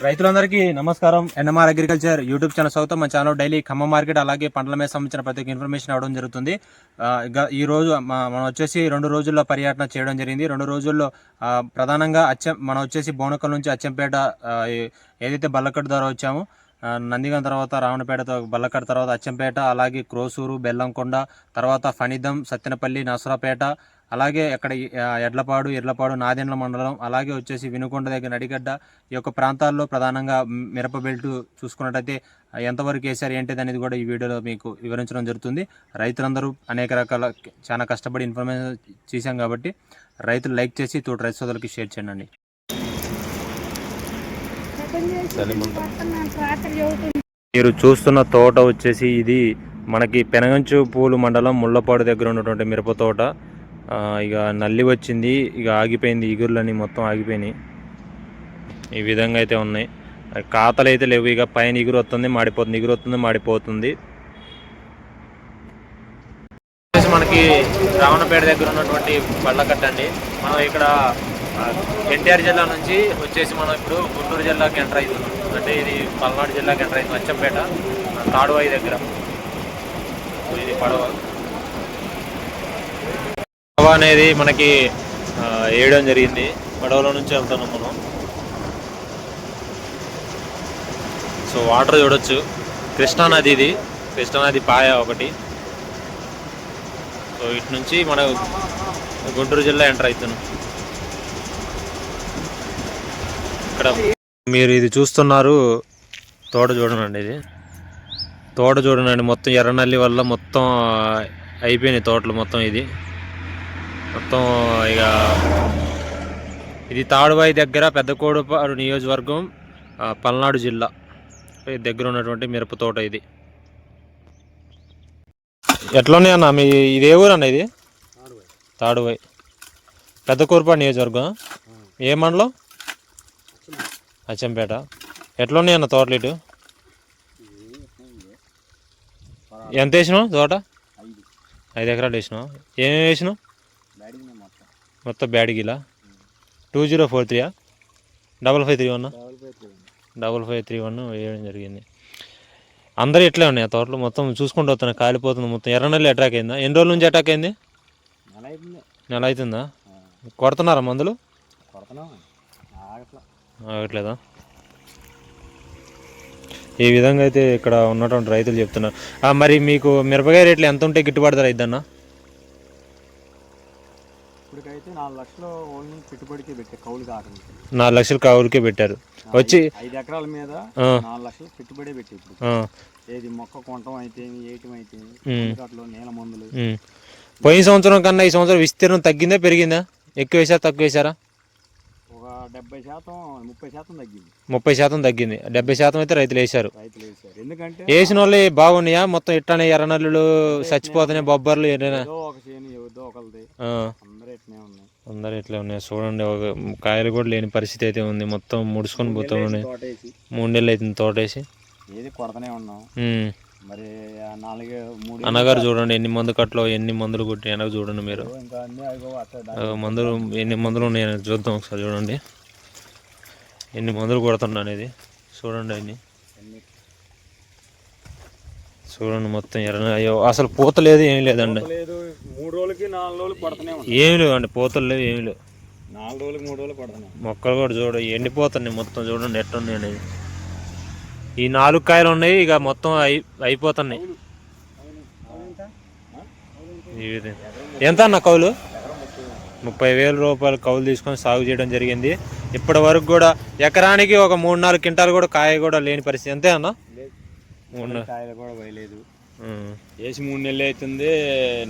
రైతులందరికీ నమస్కారం. NMR agriculture YouTube channel స్వాగతం. మన ఛానల్ డైలీ ఖమ్మం మార్కెట్ అలాగే పంటల మీద సంబంధించిన ప్రతి ఇన్ఫర్మేషన్ ఇవ్వడం జరుగుతుంది. ఈ రోజు మనం వచ్చేసి 2 రోజుల్లో పర్యటన చేయడం జరిగింది. 2 రోజుల్లో ప్రధానంగా మనం వచ్చేసి బోనకల్ నుంచి అచ్చంపేట ఏదైతే బల్లకట్టు ద్వారా వచ్చామో, నందిగం తర్వాత రావణపేట, బల్లకట్టు తర్వాత అచ్చంపేట, అలాగే క్రోసూరు, బెల్లంకొండ, తర్వాత ఫణిదం, సత్తెనపల్లి, నసరాపేట, అలాగే అక్కడ ఎడ్లపాడు, నాదెండ్ల మండలం, అలాగే వచ్చేసి వినుకొండ దగ్గర నడిగడ్డ, ఈ యొక్క ప్రాంతాల్లో ప్రధానంగా మిరప బెల్ట్ చూసుకున్నట్టయితే ఎంతవరకు వేసారు ఏంటిది అనేది కూడా ఈ వీడియోలో మీకు వివరించడం జరుగుతుంది. రైతులందరూ అనేక రకాల చాలా కష్టపడి ఇన్ఫర్మేషన్ చేశాం కాబట్టి రైతులు లైక్ చేసి తోటి రైతు సోదరులకి షేర్ చేయండి. మీరు చూస్తున్న తోట వచ్చేసి ఇది మనకి పెనగంచు పూలు మండలం ముళ్ళపాడు దగ్గర ఉన్నటువంటి మిరప తోట. ఇక నల్లి వచ్చింది, ఇక ఆగిపోయింది, ఇగుర్లన్నీ మొత్తం ఆగిపోయినాయి. ఈ విధంగా అయితే ఉన్నాయి. కాతలు అయితే లేవు. ఇక పైన ఇగురు వస్తుంది, మాడిపోతుంది. మనకి రావణపేట దగ్గర ఉన్నటువంటి బళ్ళకట్ట అండి. మనం ఇక్కడ ఎన్టీఆర్ జిల్లా నుంచి వచ్చేసి మనం ఇప్పుడు గుంటూరు జిల్లాకి ఎంటర్ అవుతున్నాం. అంటే ఇది పల్నాడు జిల్లాకి ఎంటర్ అవుతుంది. అచ్చంపేట తాడువాయి దగ్గర ఇది పడవ అనేది మనకి వేయడం జరిగింది. పడవలో నుంచి వెళ్తున్నాం మనం. సో వాటర్ చూడొచ్చు. కృష్ణానది, ఇది కృష్ణానది పాయ ఒకటి. సో ఇటు నుంచి మనం గుంటూరు జిల్లా ఎంటర్ అవుతున్నాం. ఇక్కడ మీరు ఇది చూస్తున్నారు, తోట చూడండి. ఇది తోట చూడండి, మొత్తం ఎర్రనల్లి వల్ల మొత్తం అయిపోయినాయి తోటలు మొత్తం. ఇది మొత్తం ఇక ఇది తాడువాయి దగ్గర పెద్దకోడుపాడు నియోజకవర్గం, పల్నాడు జిల్లా దగ్గర ఉన్నటువంటి మిరప తోట. ఇది ఎట్లున్నాయి అన్న మీ ఇది ఏ ఊరు అన్న? ఇది తాడువాయి పెద్దకోడుపాడు నియోజకవర్గం. ఏ మండలం? అచ్చంపేట. ఎట్లున్నాయి అన్న తోటలు ఇటు? ఎంత వేసినావు తోట? 5 ఎకరాలు వేసినావు. ఏమేమి వేసినావు? మొత్తం బ్యాడిగిలా 2043 5531 5531 వేయడం జరిగింది. అందరూ ఎట్లా ఉన్నాయి ఆ తోటలు? మొత్తం చూసుకుంటూ వస్తున్నాయి, కాలిపోతుంది మొత్తం. ఎర్రనల్లి అటాక్ అయిందా? ఎన్ని రోజుల నుంచి అటాక్ అయింది? నెల అవుతుందా? కొడుతున్నారా మందులు? ఆగట్లేదా? ఈ విధంగా అయితే ఇక్కడ ఉన్నటువంటి రైతులు చెప్తున్నారు. మరి మీకు మిరపకాయ రేట్లు ఎంత ఉంటే గిట్టుబాటు ధర అయిద్దన్నా? ఇప్పటికైతే 4 లక్షలు పెట్టుబడికి పెట్టారు, కౌలు కాకుండా 4 లక్షలు కౌలుకే పెట్టారు. వచ్చి 5 ఎకరాల మీద 4 లక్షలు పెట్టుబడి పెట్టి ఏది మొక్క కొంటం అయితే ఏయటం అయితే నీళ్ళ మందులు. పోయిన సంవత్సరం కన్నా ఈ సంవత్సరం విస్తీర్ణం తగ్గిందా పెరిగిందా? ఎక్కువ వేసారా తక్కువ వేసారా? ఒక 30% తగ్గింది. 30% తగ్గింది. 70% అయితే రైతులు వేసారు. ఎందుకంటే వేసిన వాళ్ళు బాగున్నాయా? మొత్తం ఇట్లానే ఎర్రనల్లులు చచ్చిపోతున్నాయి, బొబ్బర్లు అందరు ఇట్లా ఉన్నాయి. చూడండి, ఒక కాయలు కూడా లేని పరిస్థితి అయితే ఉంది. మొత్తం ముడుచుకొని పోతా ఉన్నాయి. 3 నెలలు అవుతుంది తోటేసి. మరి అన్నగారు చూడండి ఎన్ని మందు కట్టలో ఎన్ని మందులు కొట్టి వెనక చూడండి మీరు. మందులు ఎన్ని మందులు ఉన్నాయి చూద్దాం ఒకసారి. చూడండి ఎన్ని మందులు కొడుతున్నా అనేది చూడండి. అన్ని చూడండి మొత్తం అయ్యో అసలు పూత లేదు, ఏమి లేదండి. 3 రోజులకి 4 రోజులు పడుతున్నాయి. ఏమి లేవు అండి, పూతలు లేవు, ఏమి లేవు. 4 రోజులకి 3 రోజులు పడుతున్నాయి. మొక్కలు కూడా చూడండి ఎండిపోతున్నాయి మొత్తం. చూడండి ఎట్టున్నాయి అనేది. ఈ 4 కాయలు ఉన్నాయి, ఇక మొత్తం అయిపోతున్నాయి. ఎంత అన్న కౌలు? 30,000 రూపాయలు కౌలు తీసుకొని సాగు చేయడం జరిగింది. ఇప్పటి వరకు కూడా ఎకరానికి ఒక 3-4 క్వింటాలు కూడా కాయ కూడా లేని పరిస్థితి. అంతే అన్న? కాయలు కూడా వేయలేదు. వేసి 3 నెలలు అవుతుంది.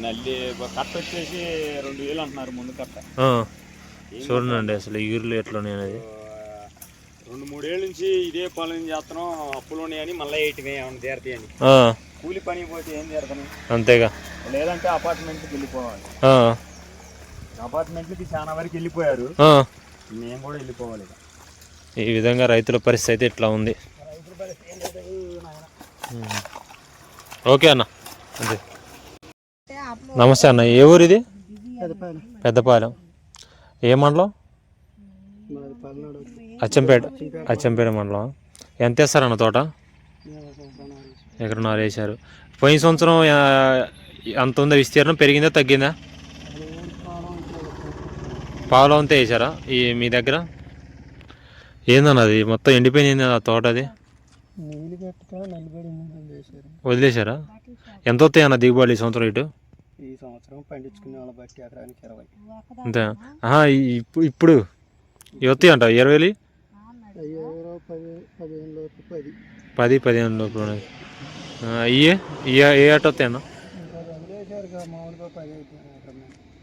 నల్లి కట్ట వచ్చేసి 2,000 అంటున్నారు ముందు కట్ట. చూడండి అసలు ఇగురులు ఎట్లున్నాయి అనేది. 2-3 ఏళ్ళ నుంచి ఇదే పనులు చేస్తున్నాం. అప్పులు ఉన్నాయని మళ్ళీ ఏమైనా తీరతాయి అని. కూలి పని పోతే ఏం తీరతాను? అంతేగా. లేదంటే అపార్ట్మెంట్కి వెళ్ళిపోవాలి. అపార్ట్మెంట్లకి చాలా వరకు వెళ్ళిపోయారు, మేము కూడా వెళ్ళిపోవాలి. ఈ విధంగా రైతుల పరిస్థితి అయితే ఇట్లా ఉంది. ఓకే అన్న. అంతే. నమస్తే అన్న. ఏ ఊరు ఇది? పెద్దపాలెం. ఏ మండలం? అచ్చంపేట మండలం. ఎంత వేస్తారన్న తోట? ఎకరన్నర వేశారు. పోయిన సంవత్సరం అంత ఉందా విస్తీర్ణం? పెరిగిందా తగ్గిందా? పావులో అంతే వేసారా ఈ మీ దగ్గర? ఏందన్న అది మొత్తం ఎండిపోయింది ఆ తోట, అది వదిలేశారా? ఎంత వస్తాయి అన్న దిగుబడి ఈ సంవత్సరం ఇటు? ఈ సంవత్సరం పండించుకునే వాళ్ళ బట్టి ఎకరానికి 20. అంతే? ఇప్పుడు వస్తాయి అంట 20,000, 10-15 లోపు. ఏ అట్ట వస్తాయి అన్న?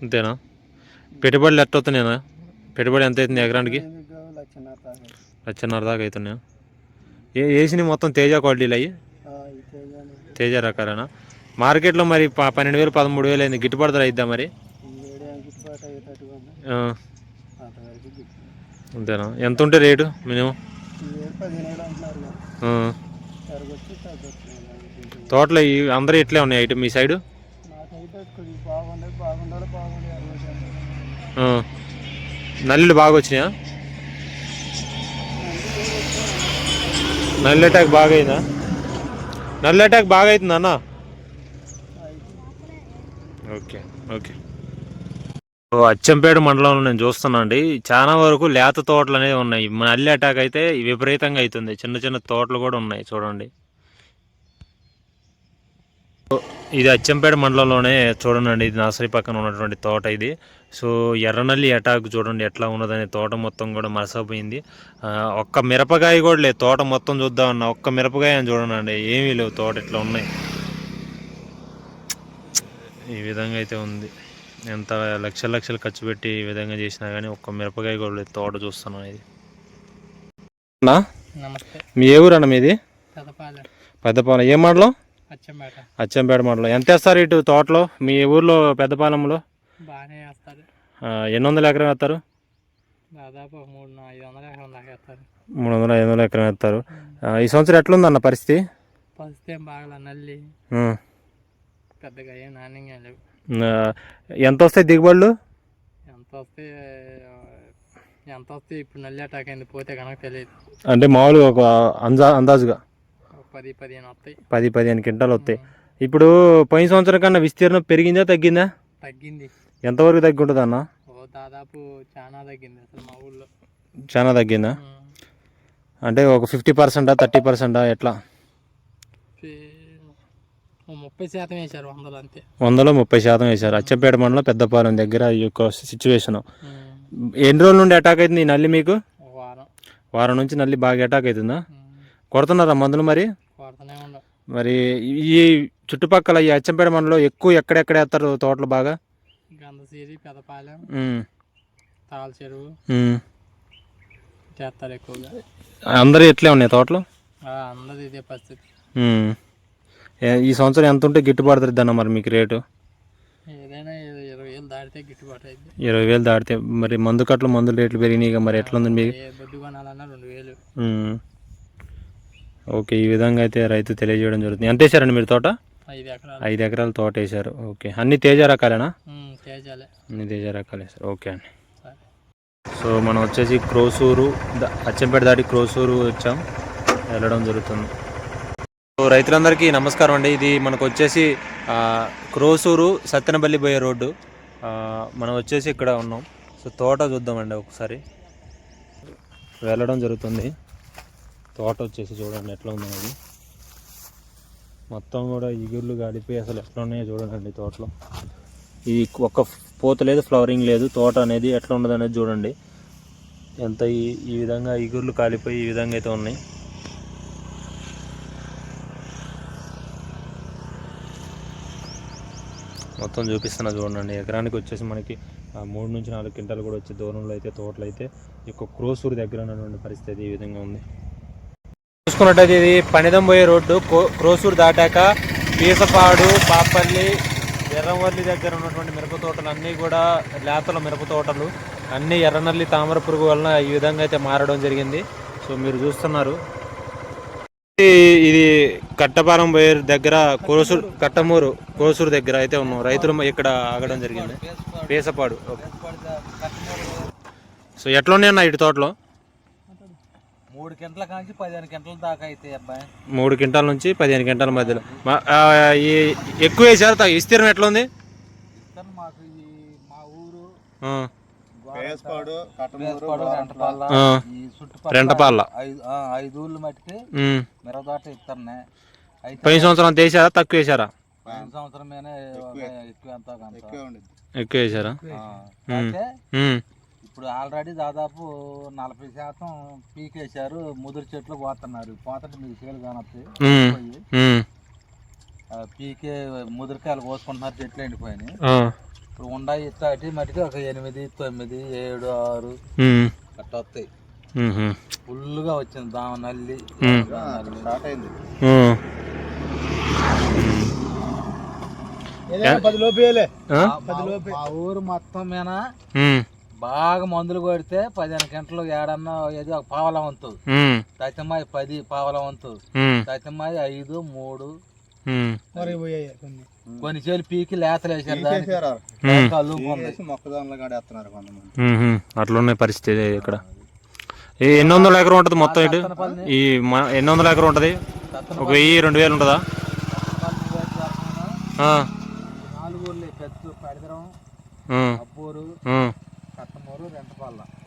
అంతేనా? పెట్టుబడులు ఎట్ట వస్తున్నాయన్నా? పెట్టుబడి ఎంత అవుతుంది ఎకరానికి? 1,50,000 దాకా అవుతున్నాయా? వేసినవి మొత్తం తేజ క్వాలిటీలు అయ్యి? తేజ రకాలేనా? మార్కెట్లో మరి 12,000 13,000 అయింది, గిట్టుబాటు ధర అయిద్దా మరి? అంతేనా? ఎంత ఉంటే రేటు మినిమం? తోటలో అందరూ ఇట్లే ఉన్నాయి ఐటమ్ మీ సైడు? నల్లులు బాగా వచ్చినాయా? నల్లి అటాక్ బాగా అయిందా? నల్లి అటాక్ బాగా అవుతుంది అన్న? Okay okay. అచ్చంపేట మండలంలో నేను చూస్తున్నా అండి, చాలా వరకు లేత తోటలు అనేవి ఉన్నాయి. నల్లి అటాక్ అయితే విపరీతంగా అవుతుంది. చిన్న చిన్న తోటలు కూడా ఉన్నాయి చూడండి. ఇది అచ్చంపేట మండలంలోనే చూడండి, ఇది నర్సరీ పక్కన ఉన్నటువంటి తోట ఇది. సో ఎర్రనల్లి అటాక్ చూడండి ఎట్లా ఉన్నదని, తోట మొత్తం కూడా మరసపోయింది. ఒక్క మిరపకాయ కూడా లేదు తోట మొత్తం చూద్దామన్నా, ఒక్క మిరపకాయ అని చూడండి, ఏమీ లేవు. తోట ఇట్లా ఉన్నాయి, ఈ విధంగా అయితే ఉంది. ఎంత లక్షలు ఖర్చు పెట్టి ఈ విధంగా చేసినా కానీ ఒక్క మిరపకాయ కూడా లేదు. తోట చూస్తున్నాను ఇది. మీ ఏ ఊరు అన్న మీది? పెద్దపాలెం. ఏ మండలం? అచ్చంపేట మండలం. ఎంత వేస్తారు ఇటు తోటలో మీ ఊర్లో పెద్దపాలెంలో? 800 ఎకరం వేస్తారు? దాదాపు 300-500 300-500 ఎకరం వేస్తారు. ఈ సంవత్సరం ఎట్లుందన్న పరిస్థితి? ఏం బాగా నల్లి పెద్దగా ఏం నాణ్యంగా లేవు. ఎంత వస్తాయి దిగుబడులు? ఎంత వస్తాయి ఇప్పుడు నల్లి అటాక్ అయింది, పోతే కనుక తెలియదు. అంటే మామూలుగా ఒక అందాజుగా 10-15 వస్తాయి. 10-15 క్వింటాలు వస్తాయి. ఇప్పుడు పోయిన సంవత్సరం కన్నా విస్తీర్ణం పెరిగిందా తగ్గిందా? తగ్గింది. ఎంతవరకు తగ్గి ఉంటుంది అన్న? దాదాపు చాలా తగ్గింది. అసలు మా ఊళ్ళో చాలా తగ్గిందా? అంటే ఒక 50%, 30% ఎట్లా? 30% వేశారు. 100 అంతే. 100లో 30% వేశారు. అచ్చంపేట మండలం పెద్దపాలెం దగ్గర ఈ యొక్క సిచ్యువేషన్. ఎన్ని రోజుల నుండి అటాక్ అవుతుంది ఈ నల్లి మీకు? వారం నుంచి నల్లి బాగా అటాక్ అవుతుందా? కొడుతున్నారా మందులు మరి? మరి ఈ చుట్టుపక్కల ఈ అచ్చంపేట మండలంలో ఎక్కువ ఎక్కడెక్కడ వేస్తారు తోటలు బాగా? గంధసిరి, పెద్దపాలెం, తాళ చెరువు చేస్తారు ఎక్కువగా. అందరూ ఎట్లే ఉన్నాయి తోటలు? అందరూ ఇదే పరిస్థితి. ఈ సంవత్సరం ఎంత ఉంటే గిట్టుబాటు దొరుకుతుందన్న మరి మీకు రేటు? ఏదైనా 20,000 దాటితే గిట్టుబాటు అయింది. 20,000 దాటితే మరి మందుల రేట్లు పెరిగినాయి మరి ఎట్లా ఉంది మీకు? బొడ్డు కొనాలన్నా 2,000. ఓకే, ఈ విధంగా అయితే రైతు తెలియజేయడం జరుగుతుంది. ఎంత వేసారండి మీరు తోట? 5 ఎకరాల తోట వేశారు. ఓకే, అన్ని తేజ రకాలేనా? తేజాలే, అన్ని తేజ రకాలు వేశారు. ఓకే అండి. సో మనం వచ్చేసి క్రోసూరు, అచ్చంపేట దాటి క్రోసూరు వచ్చాం, వెళ్ళడం జరుగుతుంది. సో రైతులందరికీ నమస్కారం అండి. ఇది మనకు వచ్చేసి క్రోసూరు సత్తెనపల్లి పోయే రోడ్డు. మనం వచ్చేసి ఇక్కడ ఉన్నాం. సో తోట చూద్దామండి ఒకసారి, వెళ్ళడం జరుగుతుంది. తోట వచ్చేసి చూడండి ఎట్లా ఉందనేది, మొత్తం కూడా ఇగుర్లు గాడిపోయి అసలు ఎట్లా ఉన్నాయో చూడండి తోటలో. ఇది ఒక్క పూత లేదు, ఫ్లవరింగ్ లేదు. తోట అనేది ఎట్లా ఉండదు అనేది చూడండి. ఎంత ఈ విధంగా ఇగుర్లు కాలిపోయి ఈ విధంగా అయితే ఉన్నాయి. మొత్తం చూపిస్తున్నా చూడండి. ఎకరానికి వచ్చేసి మనకి 3 నుంచి 4 క్వింటాలు కూడా వచ్చే దూరంలో అయితే తోటలు అయితే ఈ యొక్క క్రోసూరు దగ్గర ఉన్నటువంటి పరిస్థితి ఈ విధంగా ఉంది. చూసుకున్నట్టయితే ఇది పనిదం పోయే రోడ్డు. క్రోసూరు దాటాక పీసపాడు, పాపల్లి, ఎర్రవల్లి దగ్గర ఉన్నటువంటి మిరప తోటలు అన్నీ కూడా లేతల మిరప తోటలు అన్నీ ఎర్రనల్లి తామర పురుగు వలన ఈ విధంగా అయితే మారడం జరిగింది. సో మీరు చూస్తున్నారు, ఇది కట్టపాలెం పోయే దగ్గర క్రోసూరు దగ్గర అయితే ఉన్నాం. రైతులు ఇక్కడ ఆగడం జరిగింది. పీసపాడు. సో ఎట్లా ఉన్నాయన్న ఇటు తోటలో? 3 గంటల కాంచి 15 గంటల దాకా అయితే అబ్బాయి. 3 క్వింటాల నుంచి 15 క్వింటాల మధ్యలో. ఈ ఎక్కువ వేసారు, విస్తీర్ణం ఎట్లా ఉంది? మాకు ఈ మా ఊరు రెంటపాళ్ళ 5 ఊళ్ళు మట్టికి మిరపతోట ఇస్తున్నాయి. పోయిన సంవత్సరం అంత వేసారా, తక్కువ వేసారా? పోయిన సంవత్సరమేనే ఎక్కువ వేసారా? ఇప్పుడు ఆల్రెడీ దాదాపు 40% పీకేశారు. ముదురు చెట్లు పోతున్నారు. పోతుంటే మీకు చేలు కానొస్తాయి. పీకే ముదురుకాయలు కోసుకుంటున్నారు. చెట్లు ఎండిపోయినాయి. ఇప్పుడు ఉండాయి ఇట్లాంటి మటుకు ఒక 8, 9, 7, 6 అట్లా వస్తాయి. ఫుల్గా వచ్చింది దామ నల్లి స్టార్ట్ అయింది. 10 లోపేలే. మా ఊరు మొత్తం మీద బాగా మందులు కొడితే 15 గంటలు ఏడన్నా ఏదో ఒక పావలా వంతు, తతిమాయి 10 పావలా వంతు, తతిమాయి 5, 3 కొన్ని చేలు పీకి లేతలు వేసారు. అట్లున్నాయి పరిస్థితి ఇక్కడ. ఎన్ని వందల ఎకరం ఉంటుంది మొత్తం ఇటు? ఈ ఎన్ని వందల ఎకరం ఉంటుంది? 1000-2000 ఉంటుందా? 4 ఊర్లు పెద్ద పెడదరం, అబ్బూరు,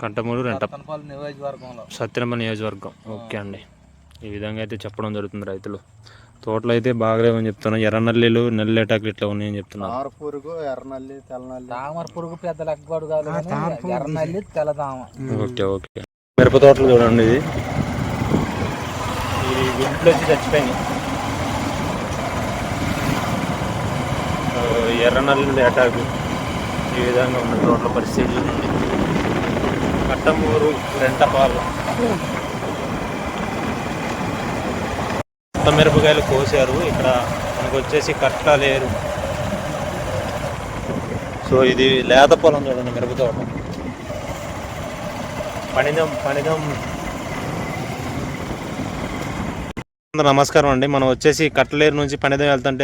కంటమూరు, రెంటపాలెం నియోజకవర్గంలో, సత్యనపల్లి నియోజకవర్గం. ఓకే అండి, ఈ విధంగా అయితే చెప్పడం జరుగుతుంది రైతులు. తోటలు అయితే బాగలేవని చెప్తున్నారు. ఎర్రనల్లిలు, నల్లేటాకులు ఇట్లా ఉన్నాయని చెప్తున్నారు. ఎర్రనల్లి, తెల్లనల్లి, తామర పురుగు పెద్ద లెక్కడు కాదు, ఎర్రనల్లి, తెల్లదామ. Okay okay. మిరప తోటలు చూడండి, ఇది ఇంట్లో వచ్చి చచ్చిపోయింది. ఎర్రనల్లి అటాకు ఈ విధంగా ఉన్న తోటల పరిస్థితి. కట్టమూరు, రెంటపాలెం మిరపకాయలు కోసారు. ఇక్కడ మనకు వచ్చేసి కట్టలేరు. సో ఇది లేత పొలం చూడండి, మిరప తోట. పనిదం. నమస్కారం అండి. మనం వచ్చేసి కట్టలేరు నుంచి పనిదం వెళ్తుంటే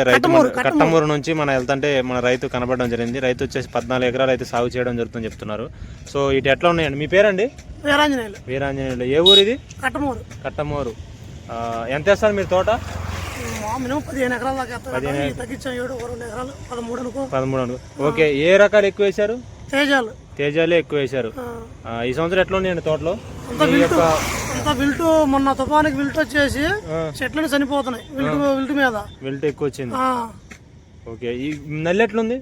కట్టమూరు నుంచి మనం వెళ్తుంటే మన రైతు కనబడడం జరిగింది. రైతు వచ్చేసి 14 ఎకరాలు అయితే సాగు చేయడం జరుగుతుందని చెప్తున్నారు. సో ఇటు ఎట్లా ఉన్నాయండి? మీ పేరండి? వీరాంజనేయులు. ఏ ఊరు ఇది? కట్టమూరు. ఎంత వేస్తారు మీరు తోట? 15 ఎకరాలు దాకా 13. ఓకే. ఏ రకాలు ఎక్కువ వేశారు? తేజాలే ఎక్కువ వేశారు. ఈ సంవత్సరం ఎట్లా ఉన్నాయండి తోటలో? విల్టు మొన్న తుఫానికి విల్టు వచ్చేసి చెట్లని చనిపోతున్నాయి. విల్టు మీద విల్టు ఎక్కువ వచ్చింది. ఓకే. ఈ నల్లి ఎట్లుంది?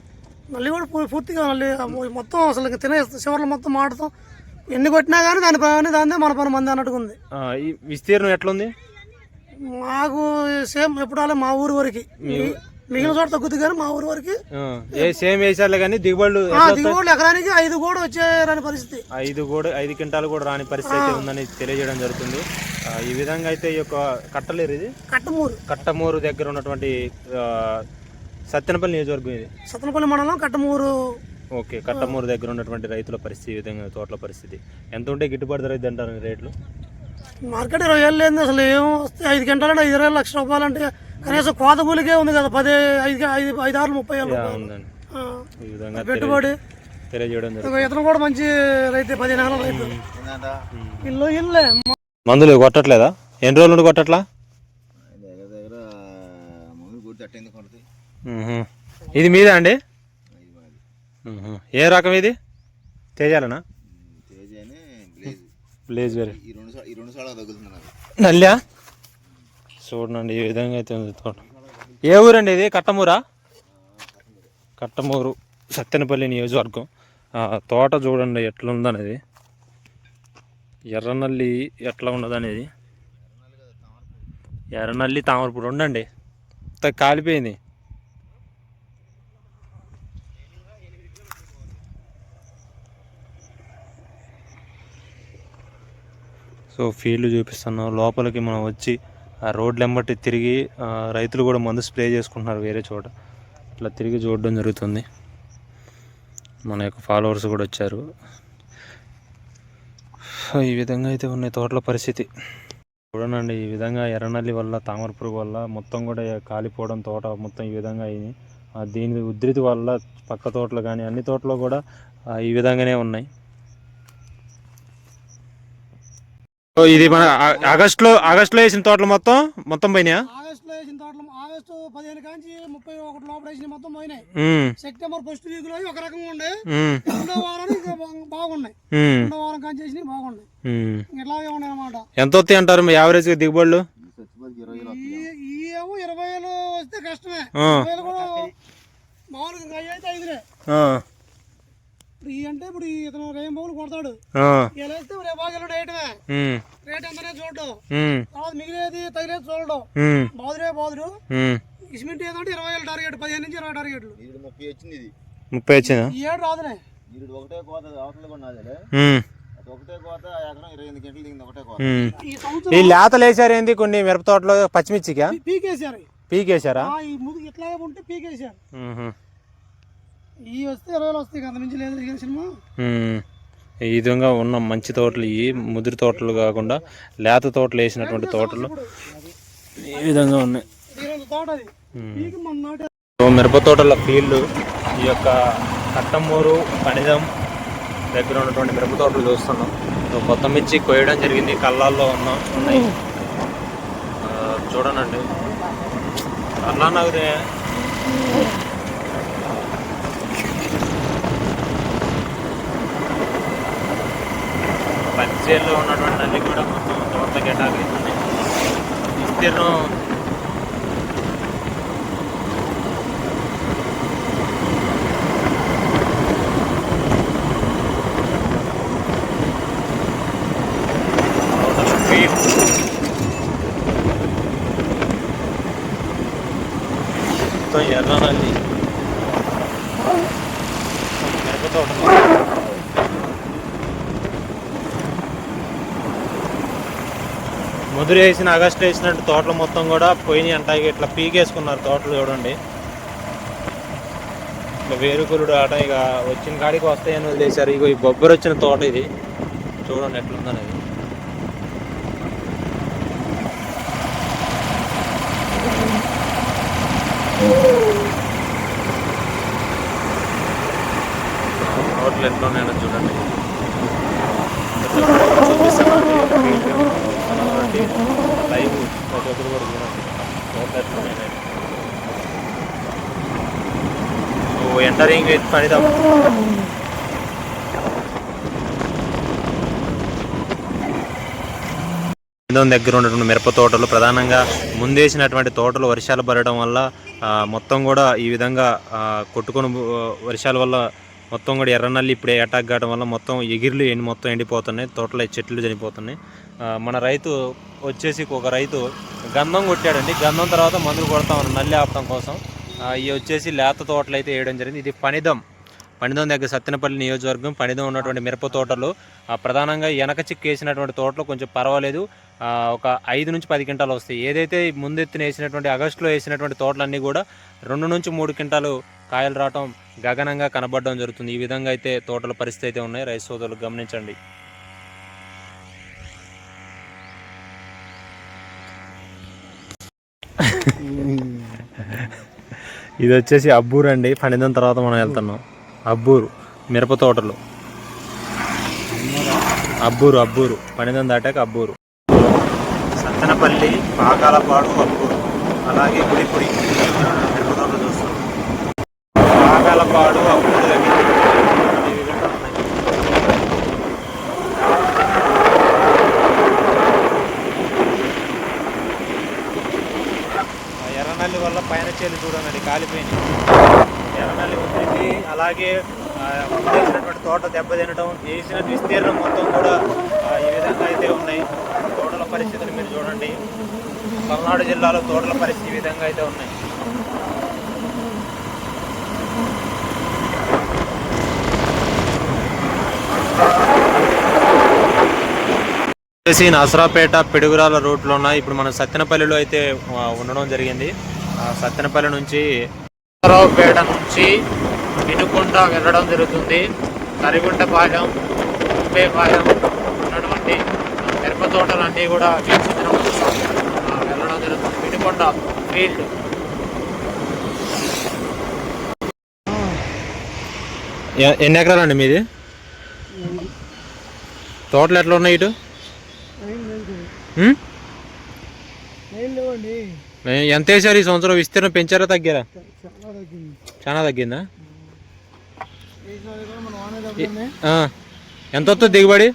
నల్లి కూడా పూర్తిగా నల్లి మొత్తం అసలు తినే చివర్లు మొత్తం మాడతాం. ఎన్ని కొట్టినా కానీ దాని పని దాన్ని మన పని మంది అన్నట్టుగా ఉంది. ఈ విస్తీర్ణం ఎట్లుంది? మాకు సేమ్ ఎప్పుడు మా ఊరు వరకు, మిగిలిన చోట తగ్గుతుంది కానీ మా ఊరు వరకు సేమ్ వేసారులే కానీ దిగుబడులు ఎకరానికి 5 కూడా వచ్చే పరిస్థితి. 5 క్వింటాలు కూడా రాని పరిస్థితి ఉందని తెలియజేయడం జరుగుతుంది. ఈ విధంగా అయితే ఈ యొక్క కట్టలేరు, ఇది కట్టమూరు దగ్గర ఉన్నటువంటి సత్యనపల్లి నియోజకవర్గం. ఇది సత్యనపల్లి మండలం కట్టమూరు. ఓకే. కట్టమూరు దగ్గర ఉన్నటువంటి రైతుల పరిస్థితి ఈ విధంగా, తోటల పరిస్థితి. ఎంత ఉంటే గిట్టుబాటు ధర అయితే అంటారు రేట్లు? మార్కెట్ 20,000 లేదు అసలు. ఏం వస్తే 5 గంటలంటే 20 లక్షల రూపాయలు అంటే కనీసం కోత కూలికే ఉంది కదా. 5-6-30,000 ఉందండి. ఈ విధంగా పెట్టుబడి తెలియజేయడం జరుగుతుంది. ఇతను కూడా మంచి రైతే, 15 ఎకరాల రైతు. ఇల్లే మందులు కొట్టట్లేదా? ఎన్ని రోజులు నుండి కొట్టట్లా? ఇది మీదా అండి? ఏ రకం ఇది? తేజాలనా? బ్లేజ్ వేరే. నల్లా చూడండి ఈ విధంగా అయితే ఉంది తోట. ఏ ఊరండి ఇది? కట్టమూరా? కట్టమూరు, సత్తెనపల్లి నియోజకవర్గం. తోట చూడండి ఎట్లుందనేది, ఎర్రనల్లి ఎట్లా ఉన్నదనేది. ఎర్రనల్లి, తామరపూడి ఉండండి, కాలిపోయింది. సో ఫీల్డ్ చూపిస్తున్నాం. లోపలికి మనం వచ్చి ఆ రోడ్లు వెంబట్టి తిరిగి రైతులు కూడా మందు స్ప్రే చేసుకుంటున్నారు వేరే చోట. ఇట్లా తిరిగి చూడడం జరుగుతుంది. మన యొక్క ఫాలోవర్స్ కూడా వచ్చారు. ఈ విధంగా అయితే ఉన్నాయి తోటల పరిస్థితి. చూడండి ఈ విధంగా ఎర్రనల్లి వల్ల, తామర పురుగు వల్ల మొత్తం కూడా కాలిపోవడం తోట మొత్తం ఈ విధంగా అయింది. దీని ఉధృతి వల్ల పక్క తోటలు కానీ అన్ని తోటలో కూడా ఈ విధంగానే ఉన్నాయి. ఇది మన ఆగస్టులో వేసిన తోటలు మొత్తం పోయినాయా? ఆగస్టులో వేసిన తోటలు ఆగస్టు 15 కాంచి 31 లోపల వేసిన మొత్తం పోయినాయి. సెప్టెంబర్ ఫస్ట్ వీక్ లో ఒక రకంగా ఉండే, రెండో వారానికి బాగున్నాయి, రెండో వారం కాంచి వేసినవి బాగున్నాయి, ఇట్లాగే ఉన్నాయి అన్నమాట. ఎంత వస్తాయి అంటారు యావరేజ్ దిగుబడులు? ఈ ఏమో 20,000 వస్తే కష్టమే, 20,000 కూడా మామూలుగా అయితే 5లే. ఇప్పుడు ఈ అంటే ఇప్పుడు ఇతను రేం బాగులు కొడతాడు, ఇలా వేస్తే రేపు బాగా వేయటమే, రేట్ ఎంతనే చూడడం, తర్వాత మిగిలినది తగిలేదు చూడడం, బాదుడు ఇస్మింట్ ఏదంటే 20,000 టార్గెట్, 15 నుంచి 20 టార్గెట్లు. 30 వచ్చింది ఈ ఏడు రాదులే. ఈ లేతలు వేసారు ఏంది కొన్ని మిరప తోటలో పచ్చిమిర్చిగా పీకేసారా? ఇట్లాగే ఉంటే పీకేసారు. ఈ వస్తే 20,000 వస్తాయి, అంత మించి లేదు సినిమా. ఈ విధంగా ఉన్న మంచి తోటలు, ఈ ముదిరి తోటలు కాకుండా లేత తోటలు వేసినటువంటి తోటలు ఈ విధంగా ఉన్నాయి. మిరప తోటల ఫీల్డ్ ఈ యొక్క కట్టమూరు పనిదం దగ్గర ఉన్నటువంటి మిరప తోటలు చూస్తున్నాం. కొత్త మిర్చి కొయ్యడం జరిగింది, కళ్ళాల్లో ఉన్నాయి చూడనండి. అన్నా నగరే పచ్చిలో ఉన్నటువంటి నల్లి కూడా మొత్తం తోటలో గెటాకు విస్తీర్ణం ఎర్ర నల్లి మిరప తోట ముదురు వేసిన ఆగస్టు వేసినట్టు తోటలు మొత్తం కూడా పోయినాయి అంటాయి. ఇట్లా పీకేసుకున్నారు తోటలు చూడండి. ఇట్లా వేరుకులుడు ఆట ఇక వచ్చిన కాడికి వస్తాయని వదిలేశారు. ఇక ఈ బొబ్బరు వచ్చిన తోట ఇది చూడండి ఎట్లుందనేది. తోటలు ఎట్లున్నాయో చూడండి. లైవ్ ప్రతి ఒక్కరు కూడా చూడండి. ఎంటరింగ్ విత్ పనిదం. దగ్గర ఉన్నటువంటి మిరప తోటలు ప్రధానంగా ముందేసినటువంటి తోటలు వర్షాలు పడడం వల్ల మొత్తం కూడా ఈ విధంగా కొట్టుకొని వర్షాల వల్ల మొత్తం కూడా ఎర్రనల్లి ఇప్పుడే అటాక్ కావడం వల్ల మొత్తం ఎగిర్లు మొత్తం ఎండిపోతున్నాయి, తోటలో చెట్లు చనిపోతున్నాయి. మన రైతు వచ్చేసి ఒక రైతు గంధం కొట్టాడండి. గంధం తర్వాత మందులు కొడతామని నల్లి ఆపడం కోసం. ఇవి వచ్చేసి లేత తోటలు అయితే వేయడం జరిగింది. ఇది పనిదం దగ్గర సత్తెనపల్లి నియోజకవర్గం పనిదం ఉన్నటువంటి మిరప తోటలు ప్రధానంగా వెనక చిక్కు వేసినటువంటి తోటలు కొంచెం పర్వాలేదు, ఒక 5 నుంచి 10 క్వింటాలు వస్తాయి. ఏదైతే ముందెత్తున వేసినటువంటి ఆగస్టులో వేసినటువంటి తోటలన్నీ కూడా 2 నుంచి 3 క్వింటాలు కాయలు రావటం గగనంగా కనబడడం జరుగుతుంది. ఈ విధంగా అయితే తోటల పరిస్థితి అయితే ఉన్నాయి. రైతు సోదరులు గమనించండి. ఇది వచ్చేసి అబ్బూరు అండి. పనిదం తర్వాత మనం వెళ్తున్నాం. అబ్బూరు మిరప తోటలు, అబ్బూరు పనిదం దాటాక అబ్బూరు, సత్తెనపల్లి, పాకాలపాడు, అబ్బూరు, అలాగే గుడిపుడి మిరప తోటలు చూస్తాం. పాకాలపాడు, అబ్బూరు దగ్గర ఎర్రనల్లి వల్ల పైన చేలు చూడండి కాలిపోయినాయి. ఎర్రనల్లి ఉంటుంది, అలాగే వేసినటువంటి తోట దెబ్బతినడం, వేసిన విస్తీర్ణం మొత్తం కూడా ఈ విధంగా అయితే ఉన్నాయి. తోటల పరిస్థితులు మీరు చూడండి. పల్నాడు జిల్లాలో తోటల పరిస్థితి ఈ విధంగా అయితే ఉన్నాయి. నసరాపేట పిడుగురాల రూట్లో ఉన్నాయి. ఇప్పుడు మనం సత్తెనపల్లిలో అయితే ఉండడం జరిగింది. సత్తెనపల్లి నుంచి నసరావుపేట నుంచి వినుకొండ వెళ్ళడం జరుగుతుంది. కరిగుంటపాలెం, ఉప్పేపాలెం ఉన్నటువంటి మిరప తోటలన్నీ కూడా వీక్షించడం వెళ్ళడం జరుగుతుంది. వినుకొండ ఫీల్డ్ ఎన్ని ఎకరాలండి మీది? తోటలు ఎట్లా ఉన్నాయి? ఇటు ఉం? ఎంత వేసారు ఈ సంవత్సరం? విస్తీర్ణం పెంచారా తగ్గారా? చాలా తగ్గిందా? ఎంత వస్తుంది దిగుబడి?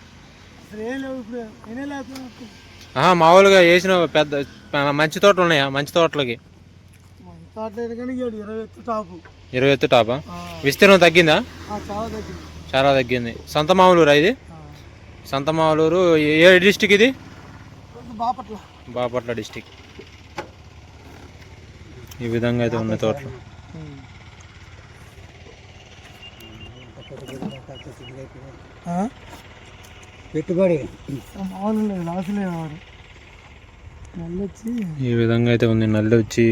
మామూలుగా వేసిన పెద్ద మంచి తోటలు ఉన్నాయా? మంచి తోటలకి 20 ఎత్తు టాపా? విస్తీర్ణం తగ్గిందా? చాలా తగ్గింది. సంత మామూలూరా ఇది? సంత మామూలూరు ఏ డిస్టిక్ ఇది? బాపట్ల డిస్టిక్. ఈ విధంగా అయితే ఉన్నాయి తోటలు. పెట్టుబడి ఈ విధంగా అయితే ఉంది. నల్లి వచ్చి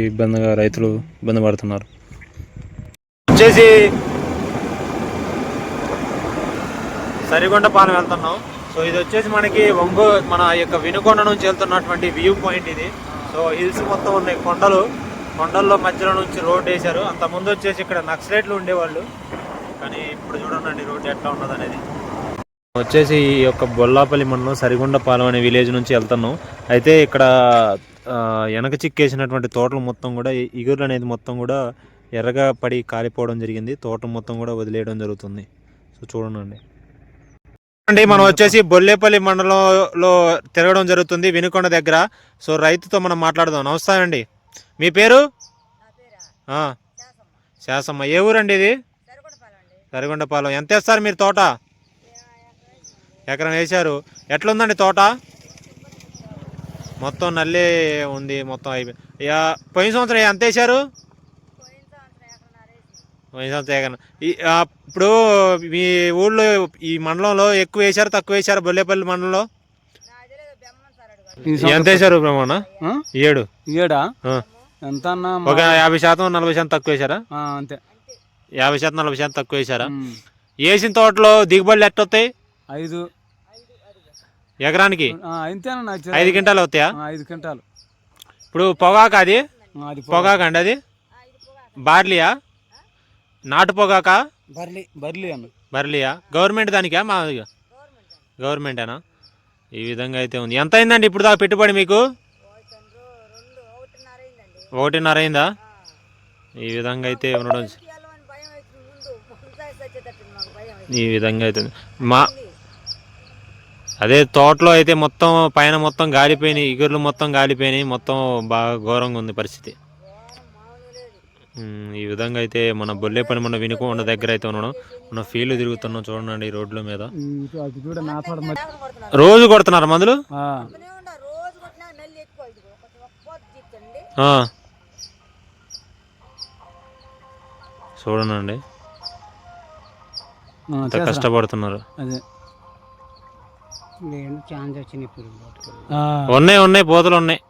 రైతులు ఇబ్బంది పడుతున్నారు. వచ్చేసి సరిగొండపాలెం వెళ్తున్నాం. సో ఇది వచ్చేసి మనకి మన యొక్క వినుకొండ నుంచి వెళ్తున్నటువంటి వ్యూ పాయింట్ ఇది. సో హిల్స్ మొత్తం ఉన్నాయి, కొండల్లో మధ్యలో నుంచి రోడ్ వేశారు. అంత ముందు వచ్చేసి ఇక్కడ నక్సలైట్లు ఉండేవాళ్ళు, కానీ ఇప్పుడు చూడండి రోడ్ ఎట్లా ఉన్నది అనేది. వచ్చేసి ఈ యొక్క బొల్లాపల్లి మండలం సరిగొండపాలెం అనే విలేజ్ నుంచి వెళ్తున్నాం. అయితే ఇక్కడ వెనక చిక్కేసినటువంటి తోటలు మొత్తం కూడా ఇగురు అనేది మొత్తం కూడా ఎర్రగా పడి కాలిపోవడం జరిగింది. తోట మొత్తం కూడా వదిలేయడం జరుగుతుంది. సో చూడండి అండి, మనం వచ్చేసి బొల్లేపల్లి మండలంలో తిరగడం జరుగుతుంది, వినుకొండ దగ్గర. సో రైతుతో మనం మాట్లాడదాం. నమస్తే అండి, మీ పేరు? శాసమ్మ. ఏ ఊరండి ఇది? సరిగొండపాలెం. ఎంత వేస్తారు మీరు తోట? ఎకరం వేశారు. ఎట్లుందండి తోట? మొత్తం నల్లే ఉంది, మొత్తం అయిపోయి. పోయిన సంవత్సరం ఎంత వేశారు? పోయిన సంవత్సరం ఎకరం. ఇప్పుడు మీ ఊళ్ళో ఈ మండలంలో ఎక్కువ వేశారు తక్కువ వేశారు? బొల్లేపల్లి మండలంలో ఎంత వేశారు బ్రహ్మణ? 7 ఎంత? ఒక 50% 40% తక్కువ వేశారా? అంతే, 50% 40% తక్కువ వేశారా? వేసిన తోటలో దిగుబడులు ఎట్ట వస్తాయి? 5 ఎకరానికి 5 క్వింటాలు అవుతాయా? 5 క్వింటాలు. ఇప్పుడు పొగాకు, అది పొగాకు అండి, అది బార్లియా? నాటు పొగాక? బర్లియా? గవర్నమెంట్ దానికా? మాదిగా గవర్నమెంటేనా? ఈ విధంగా అయితే ఉంది. ఎంత అయిందండి ఇప్పుడు దాకా పెట్టుబడి మీకు? 1.5 అయిందా? ఈ విధంగా అయితే ఉండడం, ఈ విధంగా అయితే అదే తోటలో అయితే మొత్తం పైన మొత్తం గాలిపోయినాయి, ఇగుర్లు మొత్తం గాలిపోయినాయి, మొత్తం బాగా ఘోరంగా ఉంది పరిస్థితి. ఈ విధంగా అయితే మన బొల్లేపల్లి మన వినుకొండ దగ్గర అయితే ఉన్నాం. మన ఫీల్డ్ తిరుగుతున్నాం చూడండి రోడ్ల మీద. రోజు కొడుతున్నారు మందులు? చూడండి ఎంత కష్టపడుతున్నారు. ఉన్నాయి పోతలు ఉన్నాయి.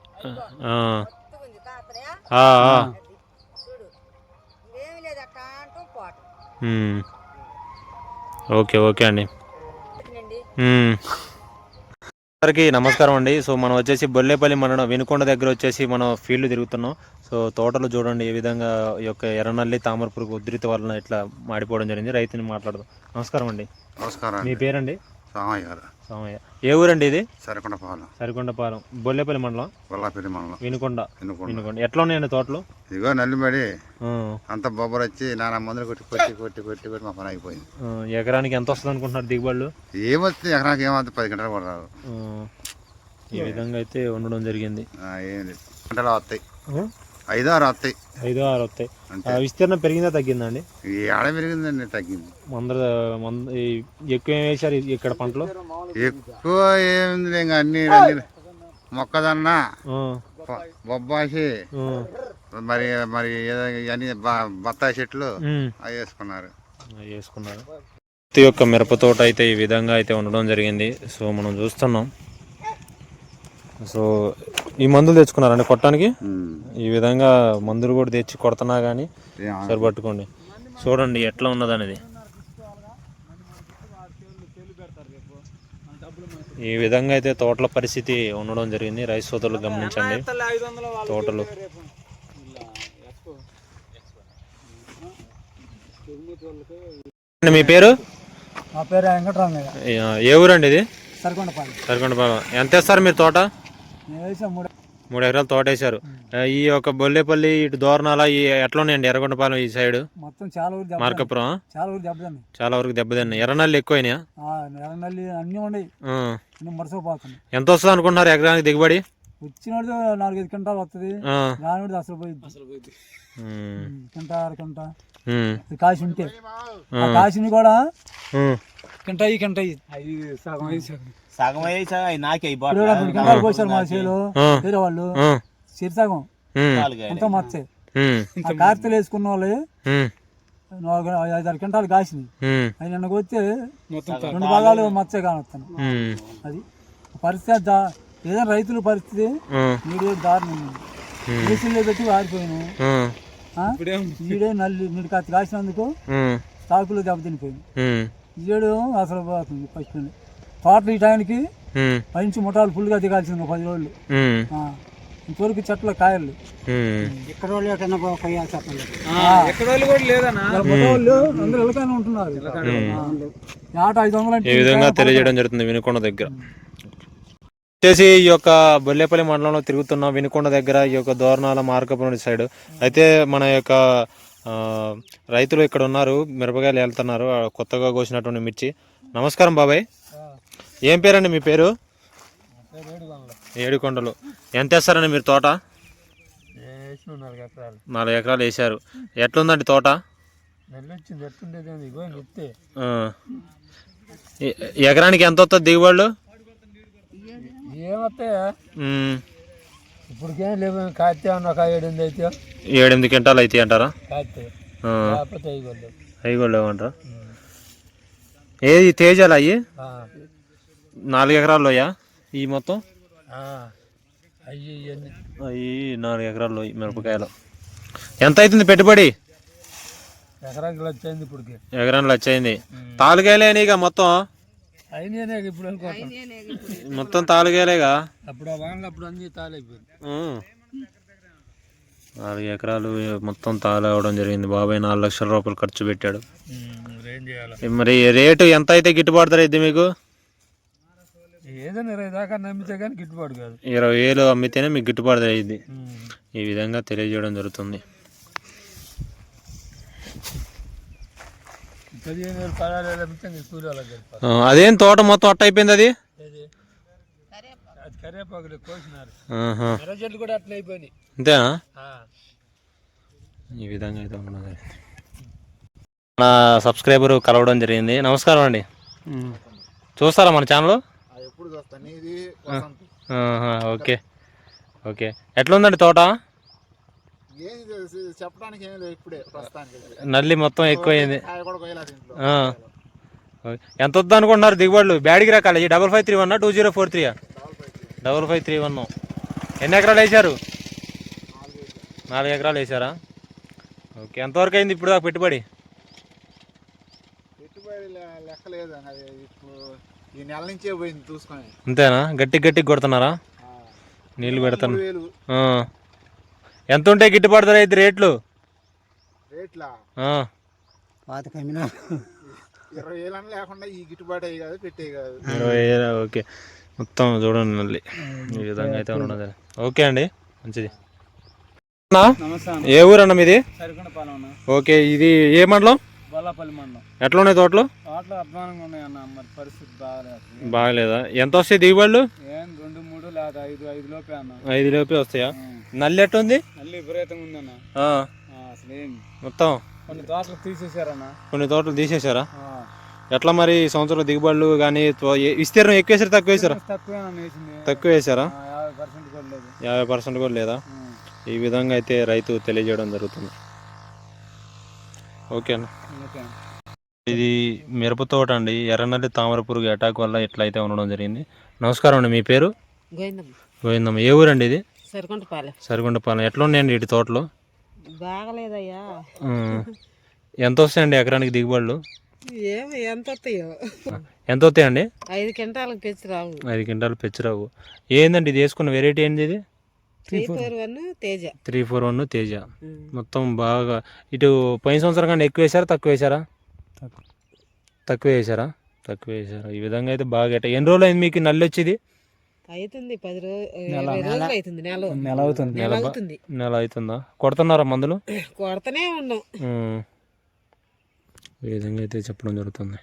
ఓకే అండి. అందరికీ నమస్కారం అండి. సో మనం వచ్చేసి బొల్లేపల్లి మండలం వినుకొండ దగ్గర వచ్చేసి మనం ఫీల్డ్ తిరుగుతున్నాం. సో తోటలు చూడండి ఏ విధంగా ఈ యొక్క ఎర్రనల్లి తామర పురుగు ఉధృతి వలన ఇట్లా మాడిపోవడం జరిగింది. రైతుని మాట్లాడదాం. నమస్కారం అండి. నమస్కారం. మీ పేరండి? సామయ్య. ఏ ఊరండి ఇది? సరికొండపాలెం. బొల్లేపల్లి మండలం, బొల్లాపల్లి మండలం, వినుకొండ. ఎట్లా ఉన్నాయండి తోటలు? ఇదిగో నల్లిమడి అంత బొబ్బరు వచ్చి నానా మందులు కొట్టి మా పని అయిపోయింది. ఎకరానికి ఎంత వస్తుంది అనుకుంటున్నారు దిగుబడులు? ఏమొస్తుంది ఎకరానికి? ఏమంత 10 గంటలు పడరాదు. ఈ విధంగా అయితే ఉండడం జరిగింది. ఏం లేదు, గంటలు వస్తాయి, 5-6 వస్తాయి. 5-6 వస్తాయి. విస్తీర్ణం పెరిగిందా తగ్గిందా అండి? ఏడ పెరిగిందండి, తగ్గింది. ఎక్కువ ఏం వేశారు ఇక్కడ పంటలు? ఎక్కువ ఏముంది ఇంకా అన్ని మొక్కజొన్న, బొబ్బాసి, మరి అన్ని బత్తాయి చెట్లు అవి వేసుకున్నారు. ప్రతి ఒక్క మిరప తోట అయితే ఈ విధంగా అయితే ఉండడం జరిగింది. సో మనం చూస్తున్నాం. సో ఈ మందులు తెచ్చుకున్నారండి కొట్టడానికి? ఈ విధంగా మందులు కూడా తెచ్చి కొడుతున్నా కానీ సరిపట్టుకోండి. చూడండి ఎట్లా ఉన్నదనేది. ఈ విధంగా అయితే తోటల పరిస్థితి ఉండడం జరిగింది. రైతు సోదరులు గమనించండి తోటలు. మీ పేరు? నా పేరు వెంకటరామయ్య. ఏ ఊరండి ఇది? సరికొండపాలెం. ఎంత వేస్తారు మీరు తోట? 3 ఎకరాలు తోట వేశారు. ఈ యొక్క బొల్లేపల్లి ఇటు దోరణాల ఈ ఎట్లా ఉన్నాయండి ఎర్రగొండపాలెం ఈ సైడ్? మొత్తం చాలా ఊరు మార్కపురం చాలా ఊరు దెబ్బతిన్నాయి. చాలా వరకు దెబ్బతిన్నాయి. ఎర్రనల్లి ఎక్కువైనాయా? ఎర్రనల్లి అన్నీ ఉన్నాయి, మరసపోతుంది. ఎంత వస్తుంది అనుకుంటున్నారు ఎకరానికి దిగుబడి? వచ్చినోడు 4-5 క్వింటాలు వస్తుంది, రానివాడు అసలు పోయింది. కింట 6 కింట కాసి ఉంటే ఆ కాసిని కూడా కింటాయి అవి సగం నాకే కింటాలు పోసారు మా చేలో వేరే వాళ్ళు సగం అంతా మచ్చే. ఆ కార్తెలు వేసుకున్న వాళ్ళు 5-6 క్వింటాలు కాసినాయి. అవి నిన్న కొస్తే 2 భాగాలు మచ్చే కానొస్తాను. అది పరిస్థితి. ఏదైనా రైతుల పరిస్థితి నీడు దారుణం. మిషన్లో పెట్టి వారిపోయాను. ఈడే నల్లి నీడు కత్తి కాసినందుకు స్టాకులు దెబ్బతినిపోయింది. ఈడు అసలు పోతుంది. ఫస్ట్ తోటలు ఈ టైంకి మంచి ముఠాలు ఫుల్గా దిగాల్సింది 10 రోజులు. ఇంతవరకు చెట్ల కాయలు ఎక్కడ వాళ్ళు కూడా లేదన్నా. అందరూ ఎలకానే ఉంటున్నారు. ఆట 500 ఈ విధంగా తెలియజేయడం జరుగుతుంది వినుకొండ దగ్గర. వచ్చేసి ఈ యొక్క బొల్లేపల్లి మండలంలో తిరుగుతున్నాం. వినుకొండ దగ్గర ఈ యొక్క దోరణాల మార్కపురం సైడ్ అయితే మన యొక్క రైతులు ఇక్కడ ఉన్నారు. మిరపకాయలు వెళ్తున్నారు, కొత్తగా కోసినటువంటి మిర్చి. నమస్కారం బాబాయ్, ఏం పేరండి మీ పేరు? ఏడుకొండలు. ఎంత వేస్తారండి మీరు తోట? 4 ఎకరాలు వేసారు. ఎట్లుందండి తోట? ఎకరానికి ఎంత వస్తుంది దిగుబడులు? ఏమొస్తాయా ఇప్పటికేం లేవు. కాస్తే ఒక 7-8 అయితే 7-8 క్వింటాలు అయితే అంటారా? అవి లేవంటారా? ఏది తేజాలు అయ్యి 4 ఎకరాల్లోయా? ఈ మొత్తం అవి 4 ఎకరాల్లో మిరపకాయలు. ఎంత అవుతుంది పెట్టుబడి? ఎకరానికి వచ్చేది. ఇప్పటికి ఎకరానికి వచ్చేది. తాలుగాయలేనిగా మొత్తం? మొత్తం తాలుగాయలేగా. అప్పుడు అన్ని తాలైపోయింది. 4 ఎకరాలు మొత్తం తాలు అవడం జరిగింది. బాబాయ్ 4 లక్షల రూపాయలు ఖర్చు పెట్టాడు. మరి రేటు ఎంత అయితే గిట్టుబాటు అయితే మీకు? ఏదైనా 20 దాకా నమ్మితే కానీ గిట్టుబాటు కాదు. 20,000 అమ్మితేనే మీకు గిట్టుబాటు అయ్యింది. ఈ విధంగా తెలియజేయడం జరుగుతుంది. 15,000 అమ్మితే అదేం తోట మొత్తం అట్ట అయిపోయింది? అది కరేపాకులు కోసినారు. చెట్లు కూడా అట్లా అయిపోయినాయి. అంతేనా? ఈ విధంగా అయితే ఉన్నది. మన సబ్స్క్రైబర్ కలవడం జరిగింది. నమస్కారం అండి, చూస్తారా మన ఛానల్? Okay okay. ఎట్లా ఉందండి తోట? చెప్పడానికి ఏం లేదు, ఇప్పుడే నల్లి మొత్తం ఎక్కువైంది. ఎంత వద్దు అనుకుంటున్నారు దిగుబడులు? బ్యాడికి రకాలి 5531 2043 5531. ఎన్ని ఎకరాలు వేసారు? 4 ఎకరాలు వేసారా? ఓకే. ఎంతవరకు అయింది ఇప్పుడు దాకా పెట్టుబడి? లెక్కలేదు, ఇప్పుడు ఈ నెల నుంచే పోయింది చూసుకొని. అంతేనా? గట్టి కొడుతున్నారా? నీళ్ళు పెడతాను. ఎంత ఉంటాయి గిట్టుబాటు ధర అయితే రేట్లు? 20,000 లేకుండా ఈ గిట్టుబాటు అయ్యి కాదు, పెట్టేవి కాదు. 20,000. ఓకే. మొత్తం చూడండి మళ్ళీ ఈ విధంగా అయితే ఉన్నది. ఓకే అండి, మంచిది. ఏ ఊరన్నా మీది? ఓకే. ఇది ఏ మండలం? బొల్లాపల్లి మండలం. ఎట్లా ఉన్నాయి తోటలు? తోటలు అధ్వానంగా ఉన్నాయన్న, మరి పరిస్థితి బాగాలేదు. బాగలేదా? ఎంత వస్తాయి దిగుబడులు? 2-3 లేదా 5 లోపే అన్న. 5 లోపే వస్తాయా? నల్లి ఎట్టుంది? నల్లి విపరీతంగా ఉందన్న. అసలు ఏం మొత్తం కొన్ని తోటలు తీసేసారన్న. కొన్ని తోటలు తీసేసారా? ఎట్లా మరి ఈ సంవత్సరం దిగుబడులు కానీ విస్తీర్ణం ఎక్కువ వేసారు తక్కువ వేసారా? తక్కువ వేసారా? 50% కూడా లేదా? ఈ విధంగా అయితే రైతు తెలియజేయడం జరుగుతుంది. ఓకే అన్న. ఇది మిరప తోట అండి. ఎర్రనల్లి తామర పురుగు అటాక్ వల్ల ఇట్లా అయితే ఉండడం జరిగింది. నమస్కారం అండి, మీ పేరు? గోవిందమ్మ. ఏ ఊరండి ఇది? సరికొండపాలెం. ఎట్లా ఉన్నాయండి ఇటు తోటలు? బాగలేదయ్యా. ఎంత వస్తాయండి ఎకరానికి దిగుబడులు? ఎంత వస్తాయో? ఎంత వస్తాయండి? 5 క్వింటాలకు పెంచురావు. 5 క్వింటాలు పెంచురావు. ఏందండి ఇది వేసుకున్న వెరైటీ ఏంది? ఇది 341 తేజ. మొత్తం బాగా ఇటు పోయిన సంవత్సరం కన్నా ఎక్కువ వేసారా తక్కువ వేసారా? తక్కువ వేసారా? తక్కువ వేసారు. ఈ విధంగా అయితే బాగా ఎన్ని రోజులు అయింది మీకు నల్లి వచ్చేది? అవుతుంది 10 రోజులు అవుతుంది. నెల అవుతుందా? కొడుతున్నారా మందులు? కొడతనే ఉన్నాం. ఈ విధంగా అయితే చెప్పడం జరుగుతుంది.